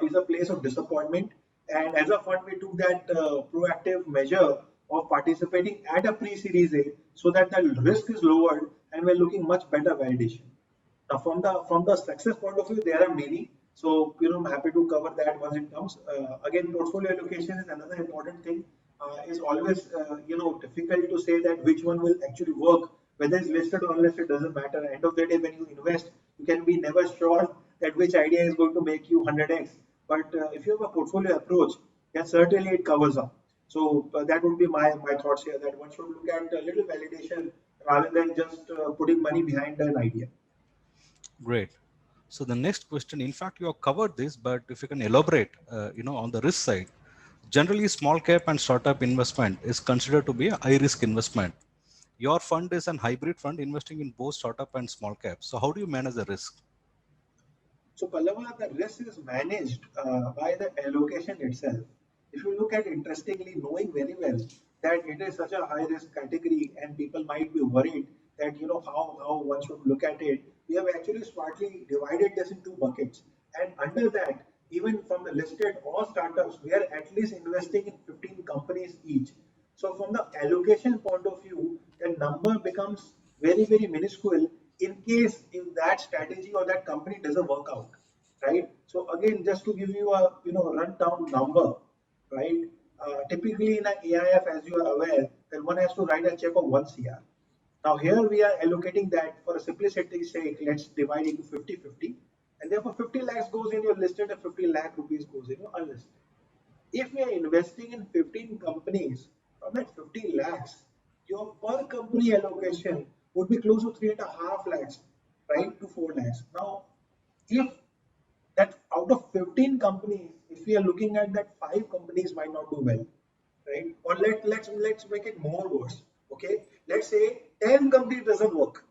is a place of disappointment. And as a fund, we took that proactive measure of participating at a pre-series A so that the risk is lowered and we're looking much better validation. Now, from the success point of view, there are many. So I'm happy to cover that once it comes. Again, portfolio allocation is another important thing. It's always difficult to say that which one will actually work. Whether it's listed or unlisted doesn't matter. At the end of the day, when you invest, you can be never sure that which idea is going to make you 100x. But if you have a portfolio approach, then certainly it covers up. So that would be my thoughts here, that one should look at a little validation rather than just putting money behind an idea. Great. So the next question, in fact, you have covered this, but if you can elaborate, on the risk side, generally small cap and startup investment is considered to be a high risk investment. Your fund is an hybrid fund investing in both startup and small cap. So how do you manage the risk? So Pallava, the risk is managed by the allocation itself. If you look at interestingly, knowing very well that it is such a high risk category and people might be worried that how one should look at it, we have actually smartly divided this into buckets. And under that, even from the listed or startups, we are at least investing in 15 companies each. So from the allocation point of view, the number becomes very, very minuscule in case if that strategy or that company doesn't work out. right? So again, just to give you a rundown number, right? Typically in an AIF, as you are aware, then one has to write a check of 1 CR. Now here we are allocating that for a simplicity's sake, let's divide into 50-50, and therefore 50 lakhs goes in your listed and 50 lakh rupees goes in your unlisted. If we are investing in 15 companies, from that 50 lakhs, your per company allocation would be close to 3.5 lakhs, right, to 4 lakhs. Now, if that out of 15 companies, if we are looking at that 5 companies might not do well, right? Or let's make it more worse. Okay, let's say 10 companies doesn't work,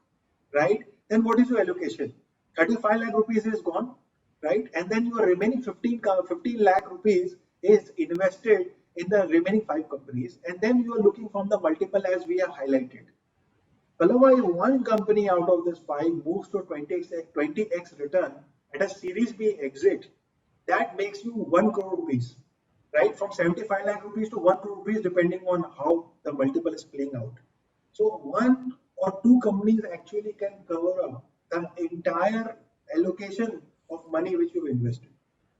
right? Then what is your allocation? 35 lakh rupees is gone, right? And then your remaining 15 lakh rupees is invested in the remaining 5 companies, and then you are looking from the multiple as we have highlighted. Otherwise, one company out of this 5 moves to 20x return at a Series B exit, that makes you 1 crore rupees, right? From 75 lakh rupees to 1 crore rupees, depending on how the multiple is playing out. So, 1 or 2 companies actually can cover up the entire allocation of money which you've invested.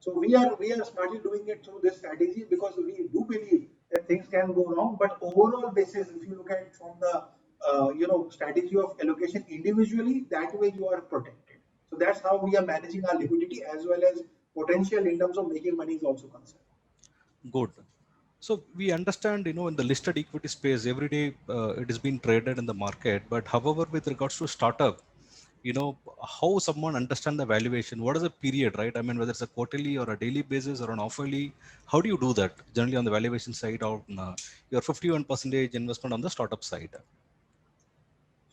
So we are smartly doing it through this strategy because we do believe that things can go wrong. But overall basis, if you look at it from the strategy of allocation individually, that way you are protected. So that's how we are managing our liquidity as well as potential in terms of making money is also concerned. Good. So we understand, in the listed equity space, every day it is being traded in the market. But however, with regards to startup, how someone understand the valuation? What is the period, right? I mean, whether it's a quarterly or a daily basis or an hourly, how do you do that generally on the valuation side or your 51% investment on the startup side?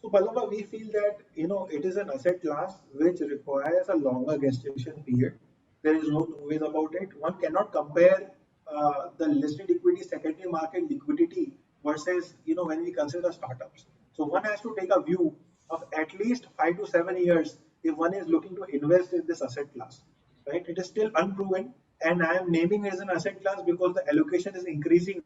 So, Pallava, we feel that it is an asset class which requires a longer gestation period. There is no two ways about it. One cannot compare the listed equity secondary market liquidity versus when we consider startups. So one has to take a view of at least 5 to 7 years if one is looking to invest in this asset class. Right? It is still unproven, and I am naming it as an asset class because the allocation is increasing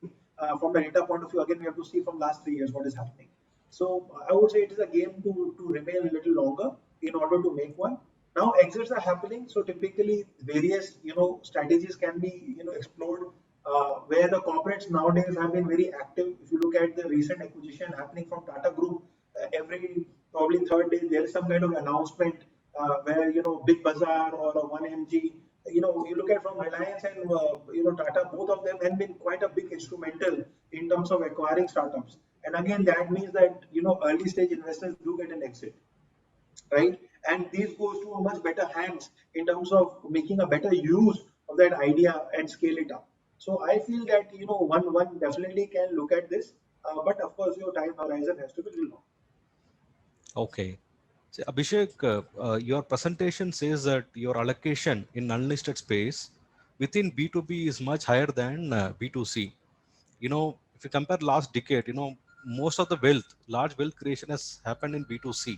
from the data point of view. Again, we have to see from last 3 years what is happening. So I would say it is a game to remain a little longer in order to make one. Now exits are happening, so typically various strategies can be explored. Where the corporates nowadays have been very active. If you look at the recent acquisition happening from Tata Group, every probably third day there is some kind of announcement where Big Bazaar or a 1MG. You look at from Reliance and Tata, both of them have been quite a big instrumental in terms of acquiring startups. And again, that means that early stage investors do get an exit, right? And this goes to a much better hands in terms of making a better use of that idea and scale it up. So I feel that one definitely can look at this, but of course your time horizon has to be little long. Okay. So Abhishek, your presentation says that your allocation in unlisted space within B2B is much higher than B2C. If you compare last decade, most of the large wealth creation has happened in B2C.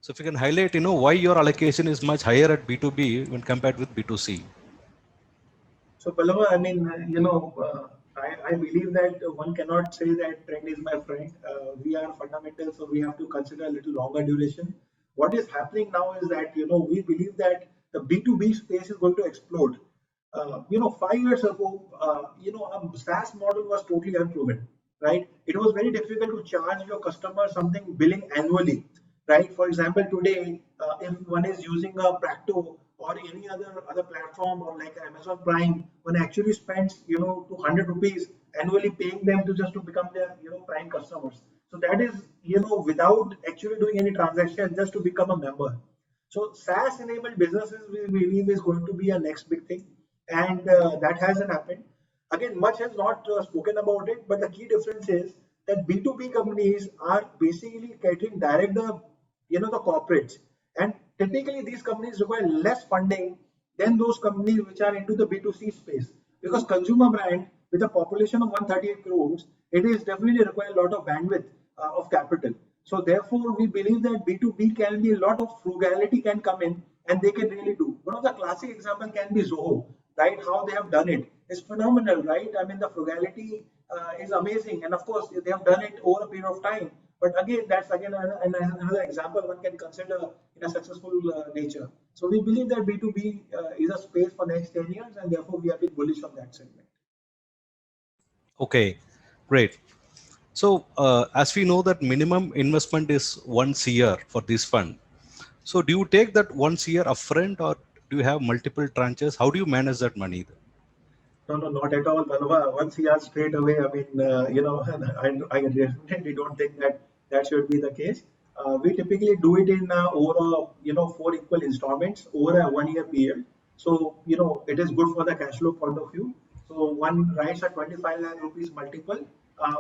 So if you can highlight, why your allocation is much higher at B2B when compared with B2C. So, Pallava, I mean, I believe that one cannot say that trend is my friend. We are fundamental, so we have to consider a little longer duration. What is happening now is that, we believe that the B2B space is going to explode. 5 years ago, a SaaS model was totally unproven, right? It was very difficult to charge your customer something billing annually, right? For example, today, if one is using a Practo or any other platform or like Amazon Prime, one actually spends 200 rupees annually paying them to just to become their Prime customers. So that is without actually doing any transaction just to become a member. So SaaS enabled businesses we believe is going to be a next big thing, and that hasn't happened. Again, much has not spoken about it, but the key difference is that B2B companies are basically catering direct the corporates, and typically these companies require less funding than those companies which are into the B2C space, because consumer brand with a population of 138 crores, it is definitely require a lot of bandwidth of capital. So therefore, we believe that B2B can be a lot of frugality can come in, and they can really do. One of the classic example can be Zoho, right? How they have done it is phenomenal, right? I mean, the frugality is amazing, and of course, they have done it over a period of time. But again, that's again another example one can consider in a successful nature. So we believe that B2B is a space for next 10 years, and therefore we have been bullish on that segment. Okay, great. So as we know that minimum investment is once a year for this fund. So do you take that once a year upfront, or do you have multiple tranches? How do you manage that money? No, no, not at all, Balwa. Once he asked straight away, I mean, I definitely don't think that that should be the case. We typically do it in over, 4 equal installments over a 1 year period. So, it is good for the cash flow point of view. So, one writes a 25 lakh rupees multiple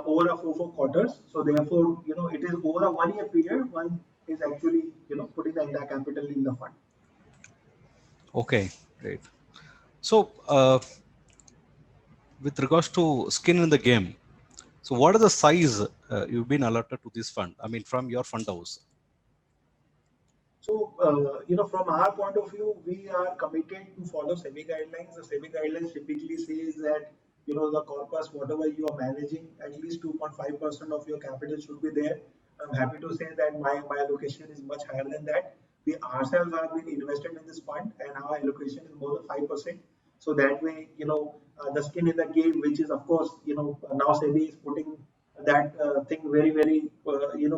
over a four quarters. So, therefore, it is over a 1 year period. One is actually, putting the entire capital in the fund. Okay, great. So with regards to skin in the game, so what is the size you've been allotted to this fund? I mean, from your fund house. So, from our point of view, we are committed to follow SEBI guidelines. The SEBI guidelines typically says that, the corpus, whatever you are managing, at least 2.5% of your capital should be there. I'm happy to say that my allocation is much higher than that. We ourselves have been invested in this fund, and our allocation is more than 5%. So that way, the skin in the game, which is of course, now SEBI is putting that thing very, very,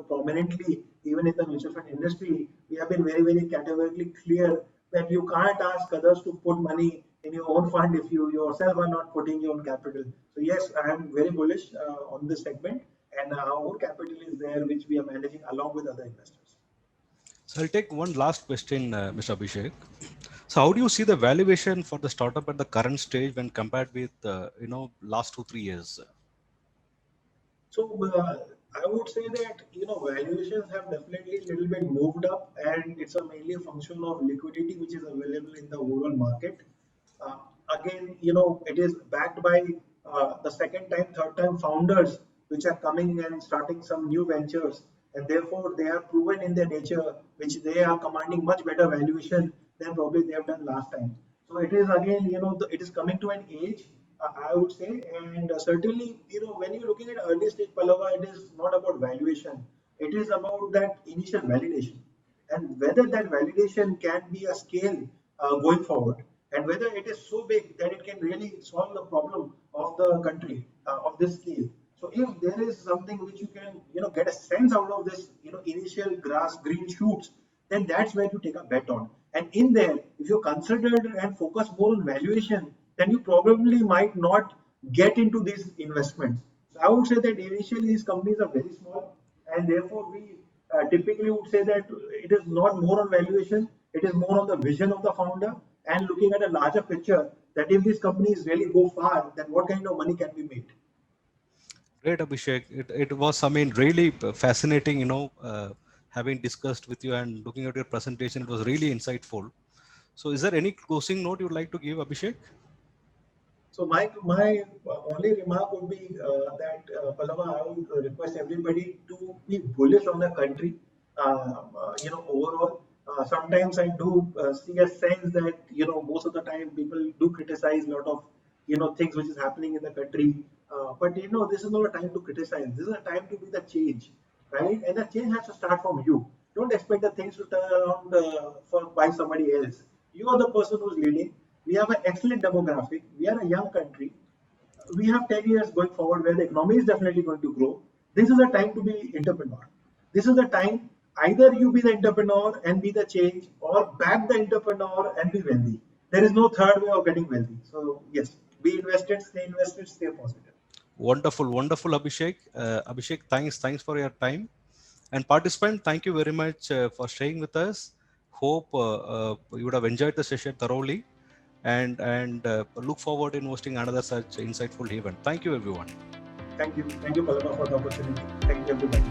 prominently, even in the mutual fund industry. We have been very, very categorically clear that you can't ask others to put money in your own fund if you yourself are not putting your own capital. So yes, I am very bullish on this segment, and our own capital is there, which we are managing along with other investors. So I'll take one last question, Mr. Abhishek. So how do you see the valuation for the startup at the current stage when compared with last 2-3 years? So I would say that valuations have definitely a little bit moved up, and it's mainly a function of liquidity which is available in the overall market. Uh, Again, it is backed by the second time, third time founders which are coming and starting some new ventures, and therefore they are proven in their nature, which they are commanding much better valuation than probably they have done last time. So it is again, it is coming to an age, I would say, and certainly, when you're looking at early stage Pallava, it is not about valuation. It is about that initial validation, and whether that validation can be a scale going forward, and whether it is so big that it can really solve the problem of the country of this scale. So if there is something which you can, get a sense out of this, initial grass green shoots, then that's where you take a bet on. And in there, if you consider and focus more on valuation, then you probably might not get into these investments. So I would say that initially these companies are very small, and therefore we typically would say that it is not more on valuation, it is more on the vision of the founder and looking at a larger picture, that if these companies really go far, then what kind of money can be made. Great, Abhishek. It was, I mean, really fascinating, having discussed with you and looking at your presentation. It was really insightful. So is there any closing note you'd like to give, Abhishek? So my only remark would be that Pallava, I would request everybody to be bullish on the country. Overall, sometimes I do see a sense that most of the time people do criticize a lot of things which is happening in the country. But this is not a time to criticize. This is a time to be the change, right? And the change has to start from you. Don't expect the things to turn around by somebody else. You are the person who's leading. We have an excellent demographic. We are a young country. We have 10 years going forward where the economy is definitely going to grow. This is a time to be entrepreneur. This is the time either you be the entrepreneur and be the change, or back the entrepreneur and be wealthy. There is no third way of getting wealthy. So yes, be invested, stay positive. Wonderful, wonderful, Abhishek. Abhishek, thanks for your time. And participant, thank you very much for staying with us. Hope you would have enjoyed the session thoroughly, and look forward in hosting another such insightful event. Thank you, everyone. Thank you, Palama, for the opportunity. Thank you, everybody.